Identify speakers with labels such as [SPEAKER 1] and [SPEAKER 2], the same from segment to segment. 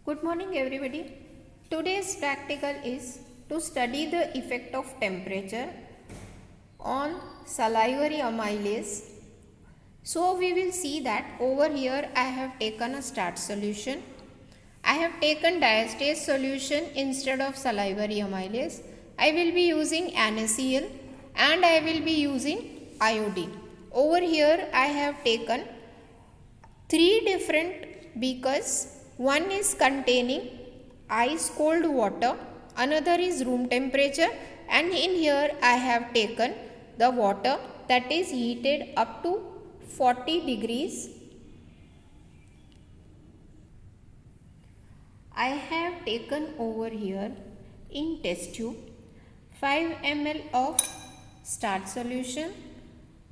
[SPEAKER 1] Good morning everybody. Today's practical is to study the effect of temperature on salivary amylase. So we will see that over here I have taken a start solution. I have taken diastase solution instead of salivary amylase. I will be using NaCl and I will be using iodine. Over here I have taken three different beakers. One is containing ice cold water, another is room temperature, and in here I have taken the water that is heated up to 40 degrees. I have taken over here in test tube 5 ml of start solution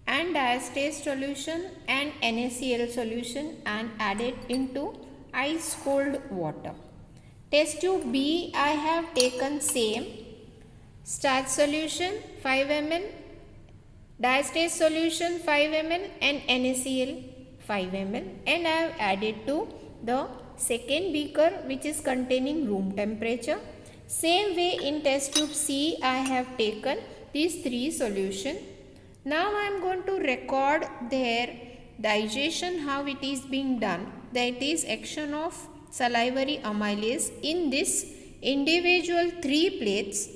[SPEAKER 1] and diastase solution and NaCl solution and added into ice cold water. Test tube B I have taken same start solution 5 ml, diastase solution 5 ml and NaCl 5 ml, and I have added to the second beaker which is containing room temperature. Same way in test tube C I have taken these three solution. Now I am going to record their digestion, how it is being done, that is action of salivary amylase in this individual three plates,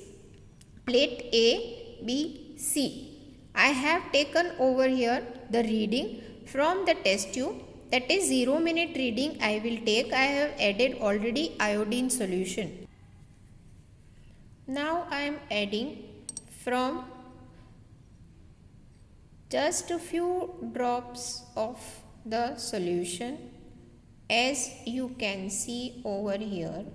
[SPEAKER 1] plate A, B, C. I have taken over here the reading from the test tube, that is 0 minute reading I will take. I have added already iodine solution. Now I am adding from just a few drops of the solution. As you can see over here,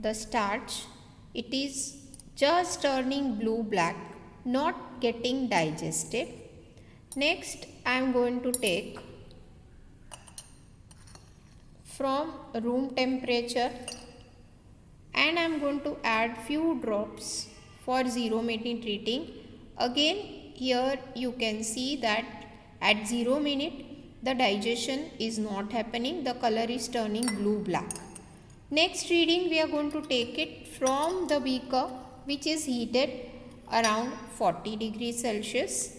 [SPEAKER 1] the starch, it is just turning blue black, not getting digested. Next I am going to take from room temperature and I am going to add few drops for 0 minute reading. Again here you can see that at 0 minute the digestion is not happening, the color is turning blue black. Next reading we are going to take it from the beaker which is heated around 40 degrees Celsius,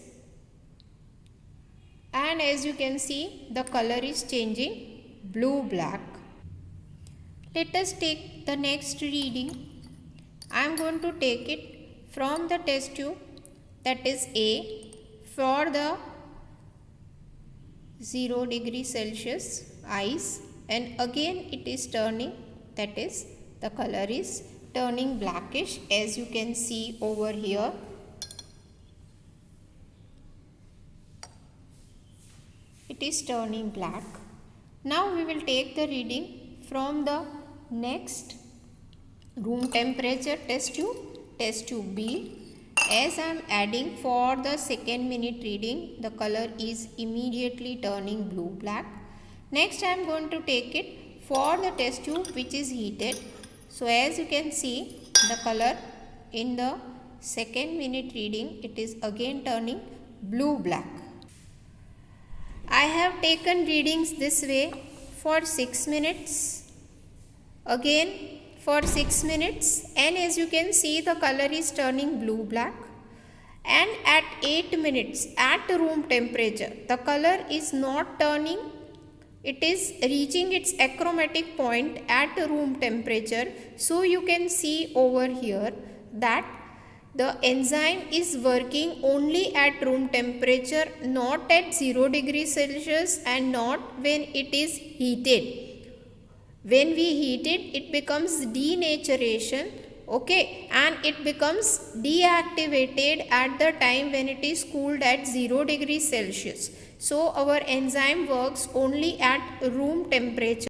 [SPEAKER 1] and as you can see the color is changing blue black. Let us take the next reading. I am going to take it from the test tube, that is A, for the 0 degree Celsius ice, and again it is turning, that is the color is turning blackish, as you can see over here. It is turning black. Now we will take the reading from the next room temperature test tube B. As I am adding for the second minute reading, the color is immediately turning blue black. Next I am going to take it for the test tube which is heated. So as you can see the color in the second minute reading, it is again turning blue black. I have taken readings this way for 6 minutes. Again for 6 minutes, and as you can see the color is turning blue black, and at 8 minutes at room temperature the color is not turning, it is reaching its achromatic point at room temperature. So you can see over here that the enzyme is working only at room temperature, not at 0 degrees Celsius and not when it is heated. When we heat it, it becomes denaturation, okay, and it becomes deactivated at the time when it is cooled at 0 degrees Celsius. So our enzyme works only at room temperature.